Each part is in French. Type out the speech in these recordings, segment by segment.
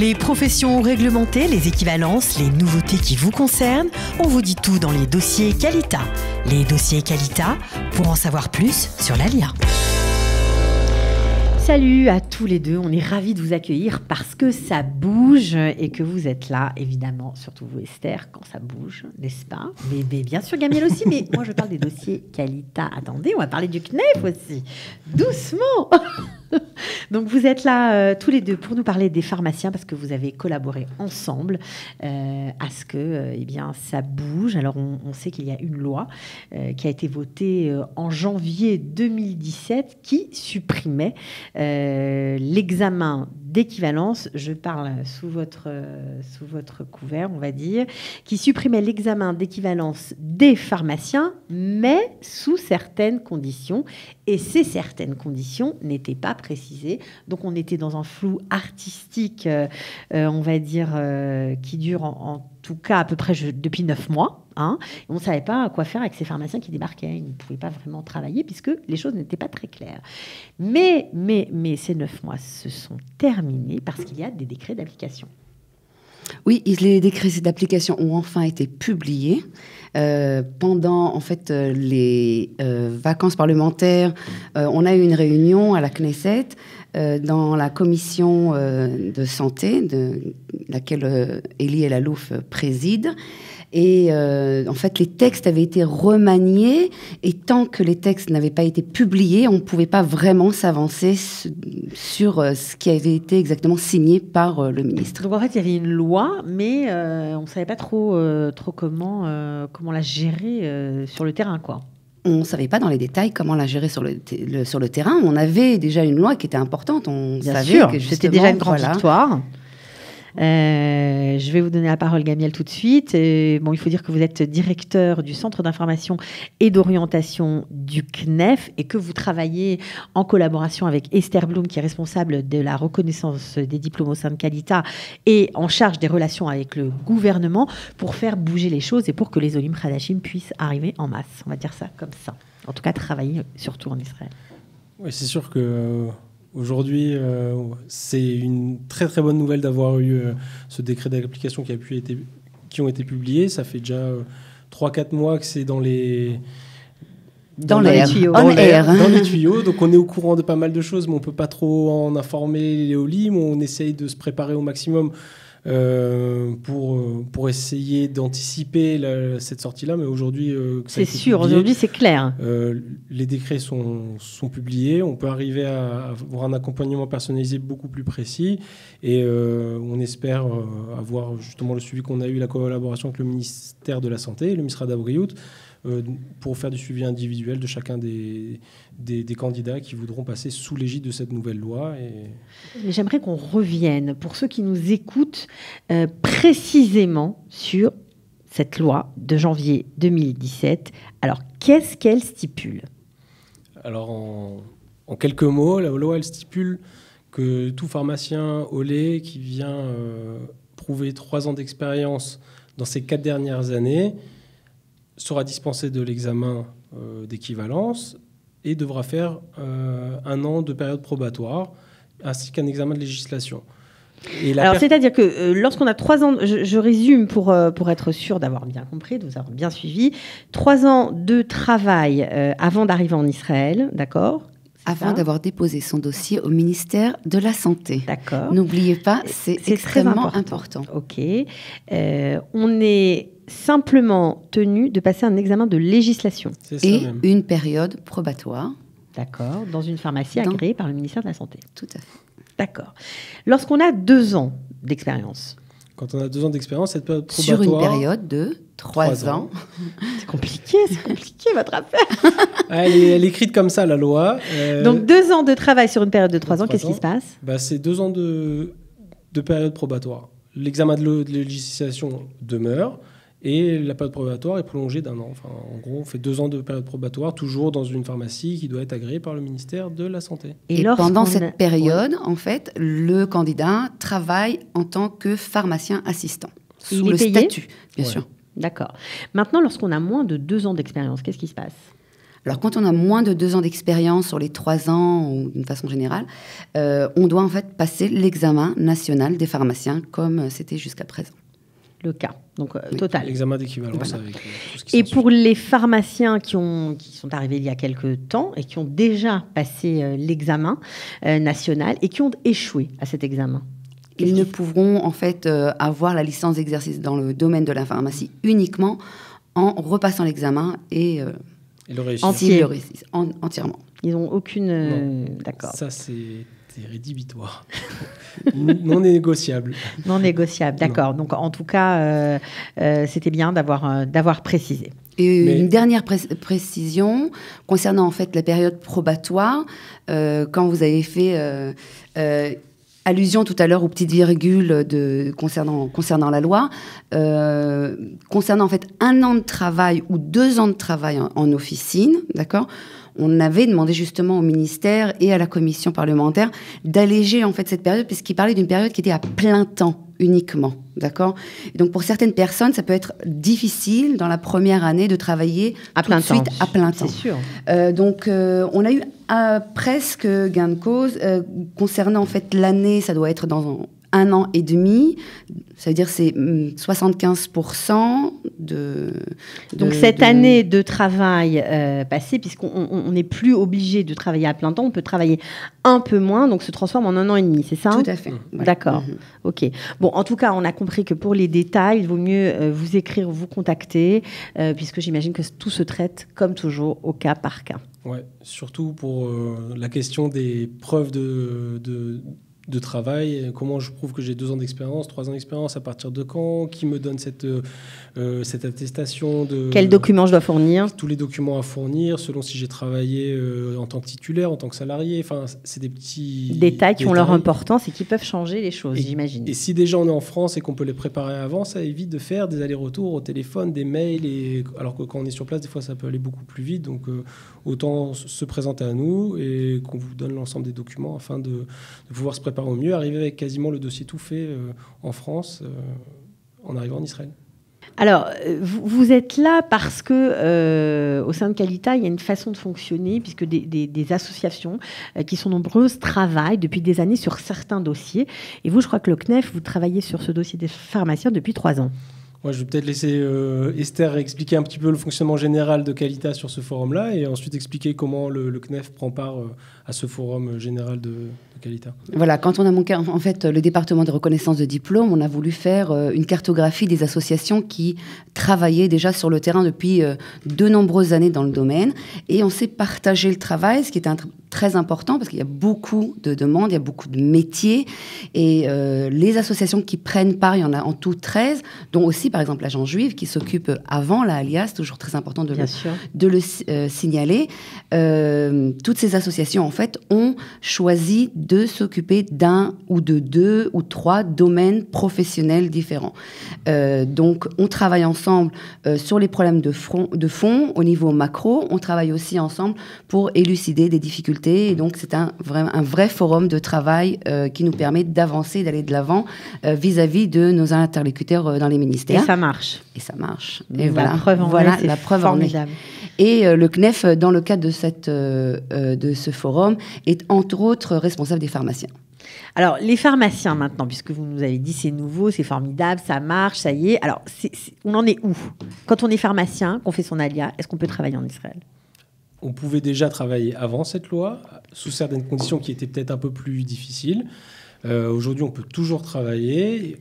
Les professions réglementées, les équivalences, les nouveautés qui vous concernent, on vous dit tout dans les dossiers Qualita. Les dossiers Qualita, pour en savoir plus sur l'ALIA. Salut à tous les deux, on est ravis de vous accueillir parce que ça bouge et que vous êtes là, évidemment, surtout vous Esther, quand ça bouge, n'est-ce pas? Mais bien sûr Gamiel aussi, mais moi je parle des dossiers Qualita. Attendez, on va parler du CNEF aussi, doucement. Donc vous êtes là tous les deux pour nous parler des pharmaciens parce que vous avez collaboré ensemble à ce que eh bien, ça bouge. Alors on sait qu'il y a une loi qui a été votée en janvier 2017 qui supprimait l'examen d'équivalence, je parle sous votre couvert, on va dire, qui supprimait l'examen d'équivalence des pharmaciens, mais sous certaines conditions. Et ces certaines conditions n'étaient pas précisées. Donc, on était dans un flou artistique, on va dire, qui dure en tout cas à peu près depuis 9 mois. Hein, on ne savait pas quoi faire avec ces pharmaciens qui débarquaient. Ils ne pouvaient pas vraiment travailler puisque les choses n'étaient pas très claires. Mais ces 9 mois se sont terminés parce qu'il y a des décrets d'application. Oui, les décrets d'application ont enfin été publiés. Pendant en fait les vacances parlementaires, on a eu une réunion à la Knesset dans la commission de santé, de laquelle Elie Elalouf préside. Et en fait, les textes avaient été remaniés et tant que les textes n'avaient pas été publiés, on ne pouvait pas vraiment s'avancer sur ce qui avait été exactement signé par le ministre. Donc en fait, il y avait une loi, mais on ne savait pas trop comment la gérer sur le terrain, quoi. On ne savait pas dans les détails comment la gérer sur le terrain. On avait déjà une loi qui était importante. Bien sûr, c'était déjà une grande victoire. Je vais vous donner la parole, Gamiel, tout de suite. Bon, il faut dire que vous êtes directeur du Centre d'information et d'orientation du CNEF et que vous travaillez en collaboration avec Esther Blum, qui est responsable de la reconnaissance des diplômes au sein de Qualita et en charge des relations avec le gouvernement pour faire bouger les choses et pour que les Olim Hadashim puissent arriver en masse. On va dire ça comme ça. En tout cas, travailler surtout en Israël. Oui, c'est sûr que... Aujourd'hui, c'est une très très bonne nouvelle d'avoir eu ce décret d'application qui ont été publiés. Ça fait déjà 3-4 mois que c'est dans les tuyaux. Donc on est au courant de pas mal de choses, mais on ne peut pas trop en informer les Olim. On essaye de se préparer au maximum pour essayer d'anticiper cette sortie-là, mais aujourd'hui... c'est sûr, aujourd'hui c'est clair. Les décrets sont publiés, on peut arriver à avoir un accompagnement personnalisé beaucoup plus précis et on espère avoir justement le suivi qu'on a eu, la collaboration avec le ministère de la Santé, le Misrad Abriout, pour faire du suivi individuel de chacun des candidats qui voudront passer sous l'égide de cette nouvelle loi. Mais j'aimerais qu'on revienne, pour ceux qui nous écoutent, précisément sur cette loi de janvier 2017. Alors, qu'est-ce qu'elle stipule? Alors, en quelques mots, la loi, elle stipule que tout pharmacien olé qui vient prouver 3 ans d'expérience dans ces 4 dernières années sera dispensé de l'examen d'équivalence et devra faire 1 an de période probatoire, ainsi qu'un examen de législation. Alors, c'est-à-dire que lorsqu'on a 3 ans, je résume pour être sûr d'avoir bien compris, de vous avoir bien suivi, 3 ans de travail avant d'arriver en Israël, d'accord ? Avant d'avoir déposé son dossier au ministère de la Santé. D'accord. N'oubliez pas, c'est extrêmement important. Ok. On est simplement tenu de passer un examen de législation. Et une période probatoire. D'accord. Dans une pharmacie agréée par le ministère de la Santé. Tout à fait. D'accord. Lorsqu'on a 2 ans d'expérience. Quand on a 2 ans d'expérience, cette période probatoire... Sur une période de 3 ans. C'est compliqué votre affaire. Elle est écrite comme ça, la loi. Donc 2 ans de travail sur une période de 3 ans, qu'est-ce qui se passe ? C'est 2 ans de période probatoire. L'examen de législation demeure et la période probatoire est prolongée d'1 an. Enfin, en gros, on fait 2 ans de période probatoire, toujours dans une pharmacie qui doit être agréée par le ministère de la Santé. Et pendant cette période, en fait, le candidat travaille en tant que pharmacien assistant, sous le statut, bien sûr. D'accord. Maintenant, lorsqu'on a moins de 2 ans d'expérience, qu'est-ce qui se passe ? Alors, quand on a moins de 2 ans d'expérience sur les 3 ans, ou d'une façon générale, on doit en fait passer l'examen national des pharmaciens, comme c'était jusqu'à présent. Le cas, donc Oui. total. L'examen d'équivalence Voilà. avec tout ce qui Et s'ensuit. pour les pharmaciens qui sont arrivés il y a quelques temps et qui ont déjà passé l'examen national et qui ont échoué à cet examen. Ils ne pourront en fait avoir la licence d'exercice dans le domaine de la pharmacie uniquement en repassant l'examen et Et le réussir. Entier. s'ils le réussissent entièrement. Ils n'ont aucune... Non. D'accord. Ça, c'est rédhibitoire. Non négociable. Non négociable, d'accord. Donc en tout cas, c'était bien d'avoir précisé. Et Mais- une dernière précision concernant en fait la période probatoire, quand vous avez fait allusion tout à l'heure aux petites virgules concernant la loi, concernant en fait 1 an de travail ou 2 ans de travail en officine, d'accord. On avait demandé justement au ministère et à la commission parlementaire d'alléger en fait cette période, puisqu'il parlait d'une période qui était à plein temps uniquement, d'accord. Et donc pour certaines personnes, ça peut être difficile dans la première année de travailler À tout plein de suite temps. à plein temps. C'est sûr. Donc, on a eu presque gain de cause. Concernant en fait l'année, ça doit être dans 1 an et demi. Ça veut dire c'est 75% Donc cette année de travail passée, puisqu'on n'est plus obligé de travailler à plein temps, on peut travailler un peu moins, donc se transforme en 1 an et demi, c'est ça? Tout à fait. Voilà. D'accord. Mhm. Ok. Bon, en tout cas, on a compris que pour les détails, il vaut mieux vous écrire, vous contacter, puisque j'imagine que tout se traite, comme toujours, au cas par cas. Ouais, surtout pour la question des preuves de travail. Comment je prouve que j'ai 2 ans d'expérience, 3 ans d'expérience, à partir de quand? Qui me donne cette attestation de... Quels documents je dois fournir? Tous les documents à fournir, selon si j'ai travaillé en tant que titulaire, en tant que salarié. Enfin, c'est des petits Détails qui ont leur détails. importance et qui peuvent changer les choses, j'imagine. Et si déjà on est en France et qu'on peut les préparer avant, ça évite de faire des allers-retours au téléphone, des mails, alors que quand on est sur place, des fois ça peut aller beaucoup plus vite. Donc autant se présenter à nous et qu'on vous donne l'ensemble des documents afin de pouvoir se préparer au mieux, arriver avec quasiment le dossier tout fait en France en arrivant en Israël. Alors, vous êtes là parce que au sein de Qualita, il y a une façon de fonctionner, puisque des associations qui sont nombreuses travaillent depuis des années sur certains dossiers. Et vous, je crois que le CNEF, vous travaillez sur ce dossier des pharmaciens depuis 3 ans. Ouais, je vais peut-être laisser Esther expliquer un petit peu le fonctionnement général de Qualita sur ce forum-là et ensuite expliquer comment le CNEF prend part à ce forum général de Qualita. Voilà, quand on a monté en fait le département de reconnaissance de diplôme, on a voulu faire une cartographie des associations qui travaillaient déjà sur le terrain depuis de nombreuses années dans le domaine, et on s'est partagé le travail, ce qui était très important parce qu'il y a beaucoup de demandes, il y a beaucoup de métiers, et les associations qui prennent part, il y en a en tout 13, dont aussi par exemple l'agent juive qui s'occupe avant la alias, toujours très important de le signaler. Toutes ces associations en fait ont choisi de s'occuper d'un ou de 2 ou 3 domaines professionnels différents. Donc, on travaille ensemble sur les problèmes de fond au niveau macro. On travaille aussi ensemble pour élucider des difficultés. Et donc, c'est un vrai forum de travail qui nous permet d'avancer, d'aller de l'avant vis-à-vis de nos interlocuteurs dans les ministères. Et ça marche. Et ça marche. Et Et voilà, la preuve en est. Et le CNEF, dans le cadre de ce forum, est entre autres responsable des pharmaciens. Alors, les pharmaciens maintenant, puisque vous nous avez dit c'est nouveau, c'est formidable, ça marche, ça y est. Alors, on en est où? Quand on est pharmacien, qu'on fait son alia, est-ce qu'on peut travailler en Israël? On pouvait déjà travailler avant cette loi, sous certaines conditions qui étaient peut-être un peu plus difficiles. Aujourd'hui, on peut toujours travailler.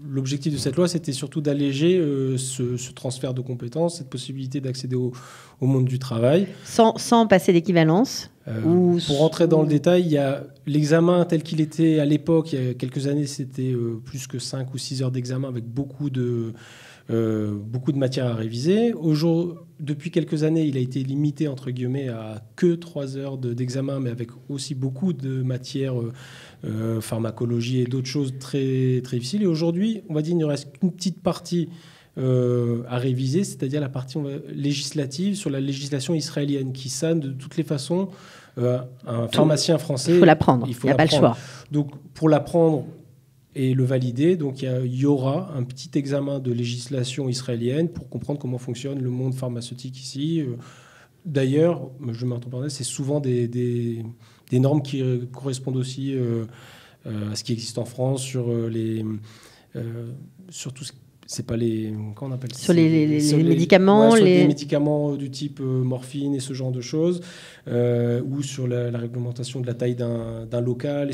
L'objectif de cette loi, c'était surtout d'alléger ce transfert de compétences, cette possibilité d'accéder au monde du travail. Sans passer d'équivalence Pour rentrer dans le détail, il y a l'examen tel qu'il était à l'époque, il y a quelques années, c'était plus que 5 ou 6 heures d'examen avec beaucoup de matière à réviser. Depuis quelques années, il a été limité, entre guillemets, à que 3 heures d'examen, mais avec aussi beaucoup de matière pharmacologie et d'autres choses très, très difficiles. Et aujourd'hui, on va dire qu'il ne reste qu'une petite partie à réviser, c'est-à-dire la partie législative sur la législation israélienne, qui sonne de toutes les façons un pharmacien français. Il faut l'apprendre, il n'y a pas le choix. Donc, pour l'apprendre et le valider, donc il y aura un petit examen de législation israélienne pour comprendre comment fonctionne le monde pharmaceutique ici, d'ailleurs, je m'entends parler, c'est souvent des normes qui correspondent aussi à ce qui existe en France sur sur tout ce c'est pas les... Comment on appelle ça ? Sur les médicaments, sur les médicaments du type morphine et ce genre de choses, ou sur la réglementation de la taille d'un local.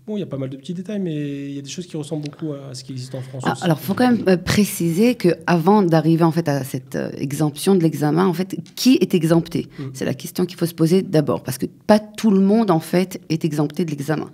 Bon, il y a pas mal de petits détails, mais il y a des choses qui ressemblent beaucoup à ce qui existe en France aussi. Alors, il faut quand même préciser qu'avant d'arriver en fait, à cette exemption de l'examen, en fait, qui est exempté ? C'est la question qu'il faut se poser d'abord, parce que pas tout le monde en fait, est exempté de l'examen.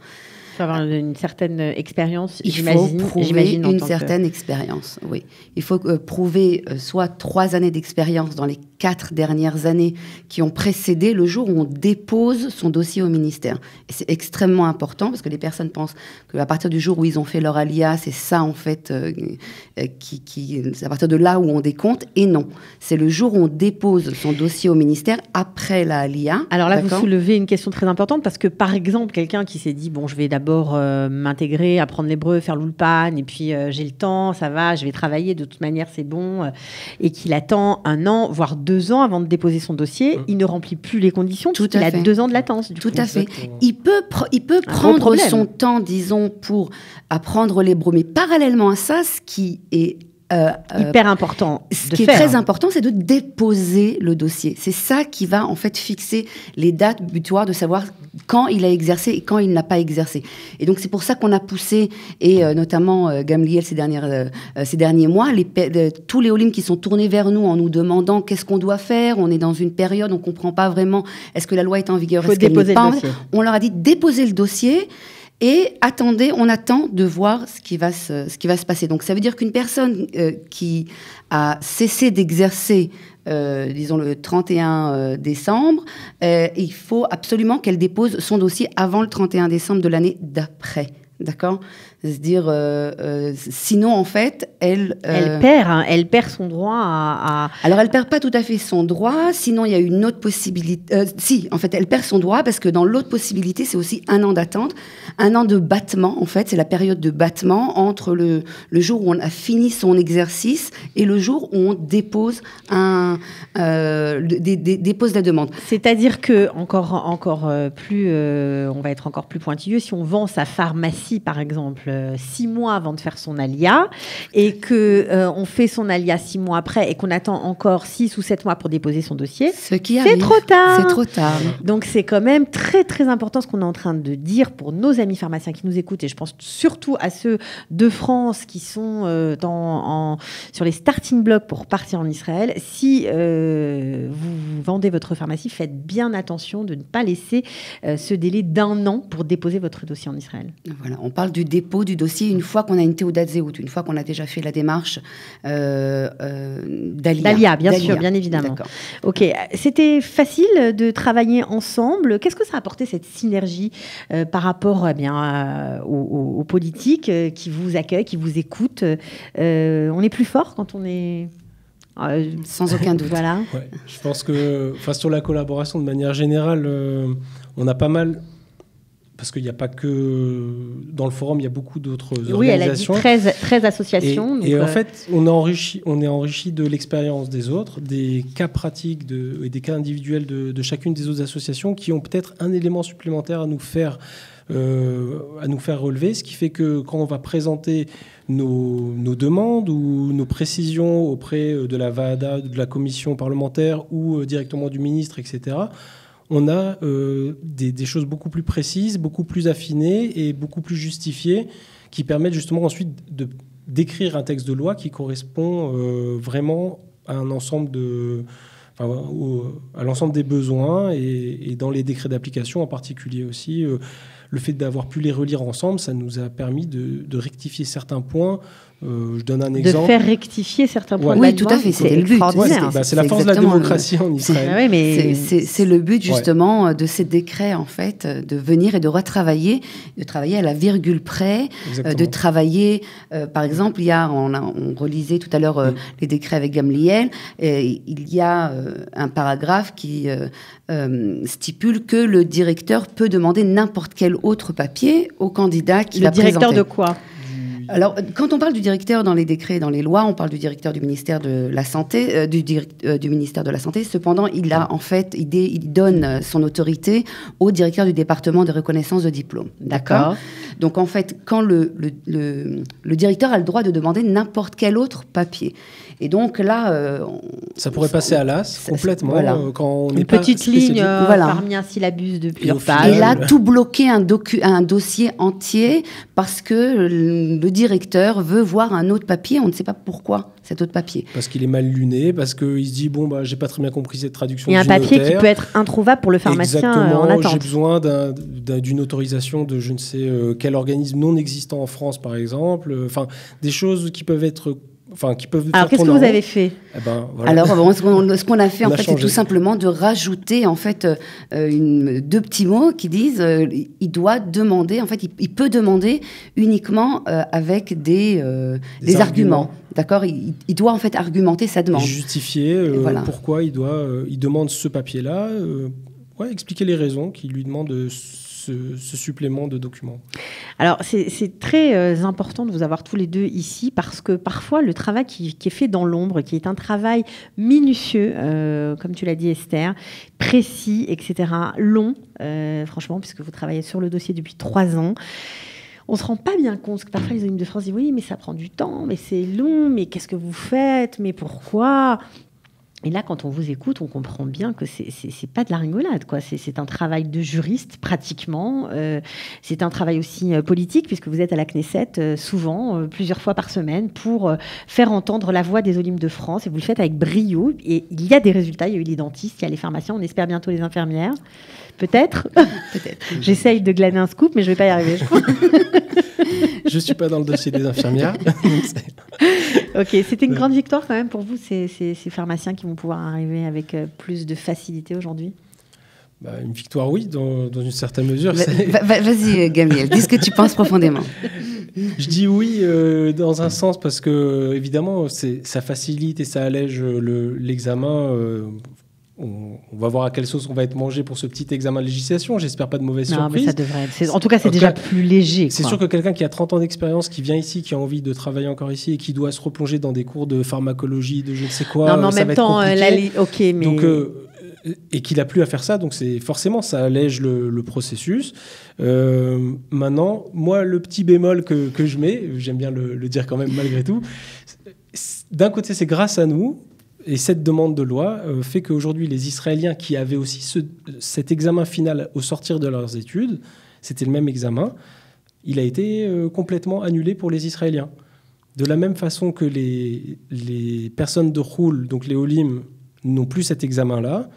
Il faut avoir une certaine expérience, j'imagine. Il faut prouver une certaine expérience, oui. Il faut prouver soit 3 années d'expérience dans les 4 dernières années qui ont précédé le jour où on dépose son dossier au ministère. Et c'est extrêmement important parce que les personnes pensent qu'à partir du jour où ils ont fait leur ALIA, c'est ça en fait, c'est à partir de là où on décompte. Et non, c'est le jour où on dépose son dossier au ministère après la ALIA. Alors là, vous soulevez une question très importante parce que par exemple, quelqu'un qui s'est dit, bon, je vais d'abord m'intégrer, apprendre l'hébreu, faire l'ulpan, et puis j'ai le temps, ça va, je vais travailler, de toute manière c'est bon, et qu'il attend 1 an, voire 2 ans avant de déposer son dossier, il ne remplit plus les conditions, il a 2 ans de latence. Tout à fait. Il peut prendre son temps, disons, pour apprendre l'hébreu, mais parallèlement à ça, ce qui est hyper important. Ce qui est très important, c'est de déposer le dossier. C'est ça qui va en fait fixer les dates butoirs de savoir quand il a exercé et quand il n'a pas exercé. Et donc c'est pour ça qu'on a poussé, et notamment Gamliel ces derniers mois, tous les Olim qui sont tournés vers nous en nous demandant qu'est-ce qu'on doit faire. On est dans une période, on comprend pas vraiment. Est-ce que la loi est en vigueur ? Est-ce qu'elle n'est pas ? On leur a dit déposez le dossier. Et on attend de voir ce qui va se passer. Donc ça veut dire qu'une personne qui a cessé d'exercer, disons le 31 décembre, il faut absolument qu'elle dépose son dossier avant le 31 décembre de l'année d'après. D'accord ? C'est-à-dire, sinon, en fait, elle perd son droit à... Alors, elle perd pas tout à fait son droit. Sinon, il y a une autre possibilité. Si, en fait, elle perd son droit parce que dans l'autre possibilité, c'est aussi 1 an d'attente, 1 an de battement. En fait, c'est la période de battement entre le jour où on a fini son exercice et le jour où on dépose dépose la demande. C'est-à-dire que encore plus, on va être encore plus pointilleux. Si on vend sa pharmacie, par exemple, 6 mois avant de faire son ALIA et qu'on fait son ALIA 6 mois après et qu'on attend encore 6 ou 7 mois pour déposer son dossier, c'est trop tard. C'est trop tard. Donc c'est quand même très très important ce qu'on est en train de dire pour nos amis pharmaciens qui nous écoutent, et je pense surtout à ceux de France qui sont sur les starting blocks pour partir en Israël. Si vous vendez votre pharmacie, faites bien attention de ne pas laisser ce délai d'1 an pour déposer votre dossier en Israël. Voilà, on parle du dépôt du dossier une fois qu'on a une Théoudat Zéhout, une fois qu'on a déjà fait la démarche d'ALIA. Bien sûr, bien évidemment. D'accord. Ok, c'était facile de travailler ensemble. Qu'est-ce que ça a apporté, cette synergie par rapport aux politiques qui vous accueillent, qui vous écoutent? On est plus fort quand on est... Sans aucun doute. Voilà. Ouais, je pense que sur la collaboration, de manière générale, on a pas mal... Parce qu'il n'y a pas que... Dans le forum, il y a beaucoup d'autres organisations. Oui, elle a dit 13 associations. Et en fait, on est enrichi de l'expérience des autres, des cas pratiques et des cas individuels de chacune des autres associations qui ont peut-être un élément supplémentaire à nous faire relever, ce qui fait que quand on va présenter nos demandes ou nos précisions auprès de la VAADA, de la commission parlementaire ou directement du ministre, etc., on a des choses beaucoup plus précises, beaucoup plus affinées et beaucoup plus justifiées qui permettent justement ensuite d'écrire un texte de loi qui correspond vraiment à un ensemble à l'ensemble des besoins et dans les décrets d'application en particulier aussi. Le fait d'avoir pu les relire ensemble, ça nous a permis de rectifier certains points. Je donne un exemple. De faire rectifier certains points de la loi. Oui, tout à fait, c'est le but. C'est la force de la démocratie en Israël. C'est le but justement de ces décrets, en fait, de venir et de retravailler, de travailler à la virgule près, de travailler, par exemple, on relisait tout à l'heure les décrets avec Gamliel, il y a un paragraphe qui stipule que le directeur peut demander n'importe quel autre papier au candidat qui va présenter. Le directeur de quoi ? Alors, quand on parle du directeur dans les décrets, dans les lois, on parle du directeur du ministère de la Santé, du ministère de la Santé. Cependant, il donne son autorité au directeur du département de reconnaissance de diplôme. D'accord. Donc, en fait, quand le directeur a le droit de demander n'importe quel autre papier. Et donc là, ça pourrait passer à l'as complètement. Voilà. Quand on une petite ligne parmi un syllabus de plusieurs pages. Et là, tout bloquer un dossier entier parce que le directeur veut voir un autre papier. On ne sait pas pourquoi cet autre papier. Parce qu'il est mal luné, parce qu'il se dit j'ai pas très bien compris cette traduction. Il y a un papier qui peut être introuvable pour le pharmacien en attente. J'ai besoin d'une autorisation de je ne sais quel organisme non existant en France, par exemple. Enfin, des choses qui peuvent être. Alors, qu'est-ce que vous avez fait ? Voilà. Alors, ce qu'on a fait, en fait, c'est tout simplement de rajouter, en fait, deux petits mots qui disent il doit demander, en fait, il peut demander uniquement avec des arguments. D'accord ? Il doit, en fait, argumenter sa demande. Et justifier pourquoi il demande ce papier-là, expliquer les raisons qui lui demandent ce supplément de documents. Alors, c'est très important de vous avoir tous les deux ici parce que parfois, le travail qui est fait dans l'ombre, qui est un travail minutieux, comme tu l'as dit Esther, précis, etc., long, franchement, puisque vous travaillez sur le dossier depuis 3 ans, on ne se rend pas bien compte, parce que parfois les OIM de France disent « Oui, mais ça prend du temps, mais c'est long, mais qu'est-ce que vous faites, mais pourquoi ?» Et là, quand on vous écoute, on comprend bien que c'est pas de la rigolade, quoi. C'est un travail de juriste, pratiquement. C'est un travail aussi politique, puisque vous êtes à la Knesset souvent, plusieurs fois par semaine, pour faire entendre la voix des OLIM de France. Et vous le faites avec brio. Et il y a des résultats. Il y a eu les dentistes, il y a les pharmaciens. On espère bientôt les infirmières. Peut-être. Peut-être. J'essaye de glaner un scoop, mais je vais pas y arriver, je crois. Je suis pas dans le dossier des infirmières. Ok, c'était une grande victoire quand même pour vous, ces pharmaciens qui vont pouvoir arriver avec plus de facilité aujourd'hui. Une victoire, oui, dans une certaine mesure. Vas-y, Gamliel, dis ce que tu penses profondément. Je dis oui dans un sens parce que, évidemment, ça facilite et ça allège l'examen. On va voir à quelle sauce on va être mangé pour ce petit examen de législation. J'espère pas de mauvaise surprise. Mais ça devrait être. En tout cas, c'est déjà plus léger. C'est sûr que quelqu'un qui a 30 ans d'expérience, qui vient ici, qui a envie de travailler encore ici et qui doit se replonger dans des cours de pharmacologie, de je ne sais quoi, non, mais en même temps, ok, mais donc, et qu'il n'a plus à faire ça, donc forcément ça allège le processus. Maintenant, moi, le petit bémol que je mets, j'aime bien le dire quand même malgré tout. D'un côté, c'est grâce à nous. Et cette demande de loi fait qu'aujourd'hui, les Israéliens qui avaient aussi cet examen final au sortir de leurs études, c'était le même examen, il a été complètement annulé pour les Israéliens. De la même façon que les personnes de Khoul, donc les Olim, n'ont plus cet examen-là,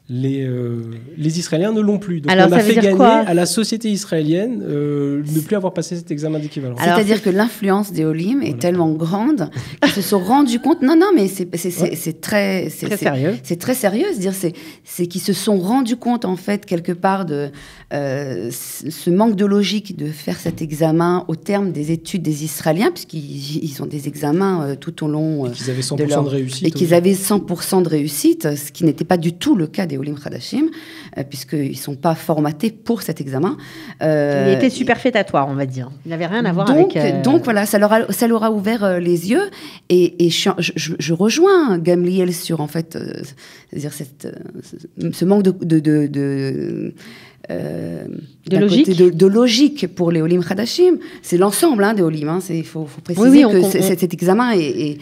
les Israéliens ne l'ont plus. Donc alors, on a fait gagner à la société israélienne ne plus avoir passé cet examen d'équivalence. C'est-à-dire que l'influence des Olim est tellement grande qu'ils se sont rendus compte... Non, mais c'est très sérieux. C'est très sérieux. C'est qu'ils se sont rendus compte, en fait, quelque part, de ce manque de logique de faire cet examen au terme des études des Israéliens, puisqu'ils ont des examens tout au long et qu'ils avaient 100% de réussite. Et qu'ils avaient 100% de réussite, ce qui n'était pas du tout le cas des Olim Khadashim, puisqu'ils ne sont pas formatés pour cet examen. Il était superfétatoire, on va dire. Il n'avait rien à voir avec... Donc voilà, ça leur a ouvert les yeux. Et je rejoins Gamliel sur, en fait, c'est-à-dire ce manque de logique. De logique pour les Olim Khadashim. C'est l'ensemble des Olim. Il faut préciser que cet examen est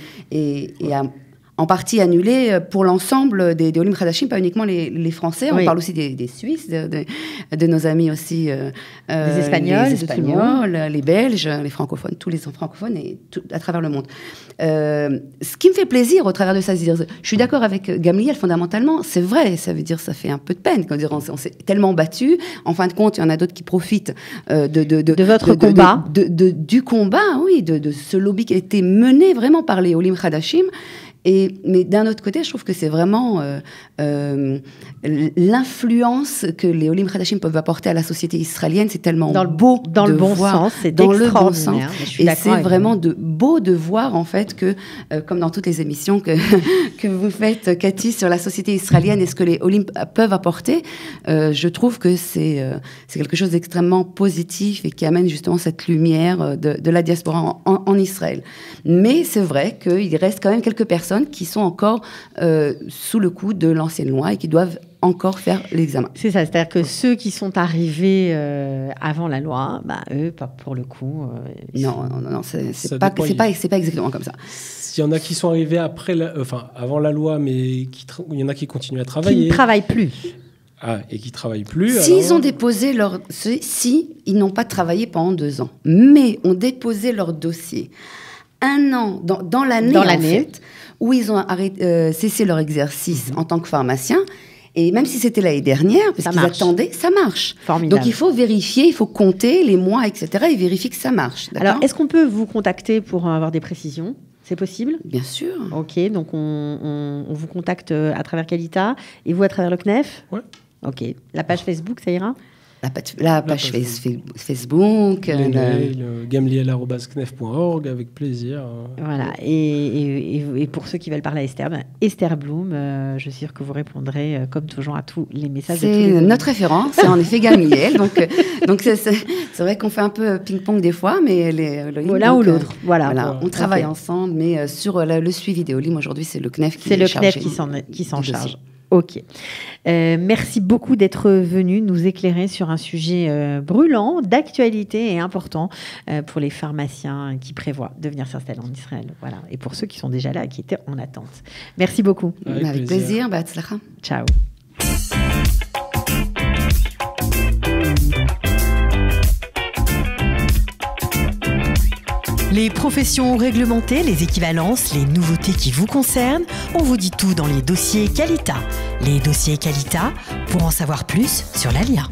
en partie annulé pour l'ensemble des Olim Khadashim, pas uniquement les Français. On parle aussi des Suisses, de nos amis aussi. Des Espagnols, les Belges, les francophones, tous les francophones et à travers le monde. Ce qui me fait plaisir au travers de ça, c'est dire, je suis d'accord avec Gamliel fondamentalement, c'est vrai, ça veut dire ça fait un peu de peine. On s'est tellement battu. En fin de compte, il y en a d'autres qui profitent de votre combat. Du combat, oui, de ce lobby qui a été mené vraiment par les Olim Khadashim. Mais d'un autre côté, je trouve que c'est vraiment l'influence que les Olim Hadashim peuvent apporter à la société israélienne. C'est tellement beau dans le bon sens, c'est dans le bon sens. Et c'est vraiment beau de voir en fait que, comme dans toutes les émissions que vous faites, Cathy, sur la société israélienne et ce que les Olim peuvent apporter, je trouve que c'est quelque chose d'extrêmement positif et qui amène justement cette lumière de la diaspora en Israël. Mais c'est vrai qu'il reste quand même quelques personnes qui sont encore sous le coup de l'ancienne loi et qui doivent encore faire l'examen. C'est ça, c'est-à-dire que ceux qui sont arrivés avant la loi, eux, pas pour le coup. Non, c'est pas exactement comme ça. Il y en a qui sont arrivés avant la loi, mais il y en a qui continuent à travailler. Qui ne travaillent plus. Et qui ne travaillent plus. S'ils ont déposé si ils n'ont pas travaillé pendant 2 ans, mais ont déposé leur dossier 1 an dans l'année, en fait, où ils ont cessé leur exercice en tant que pharmacien. Et même si c'était l'année dernière, parce qu'ils attendaient, ça marche. Formidable. Donc il faut vérifier, il faut compter les mois, etc. et vérifier que ça marche. Alors, est-ce qu'on peut vous contacter pour avoir des précisions ? C'est possible ? Bien sûr. Ok, donc on vous contacte à travers Qualita et vous à travers le CNEF ? Ouais. Ok. La page Facebook, ça ira ? La page Facebook, gamliel@knef.org, avec plaisir. Voilà. Et pour ceux qui veulent parler à Esther Blum, je suis sûre que vous répondrez comme toujours à tous les messages. C'est notre référence, c'est en effet Gamliel. donc c'est vrai qu'on fait un peu ping-pong des fois, mais l'un ou l'autre. Voilà. On travaille ensemble, mais sur le suivi des Olim, aujourd'hui, c'est le CNEF qui s'en charge. Ok. Merci beaucoup d'être venu nous éclairer sur un sujet brûlant, d'actualité et important pour les pharmaciens qui prévoient de venir s'installer en Israël. Voilà. Et pour ceux qui sont déjà là, qui étaient en attente. Merci beaucoup. Avec plaisir. Tzlacha. Ciao. Les professions réglementées, les équivalences, les nouveautés qui vous concernent, on vous dit tout dans les dossiers Qualita. Les dossiers Qualita, pour en savoir plus sur l'ALIA.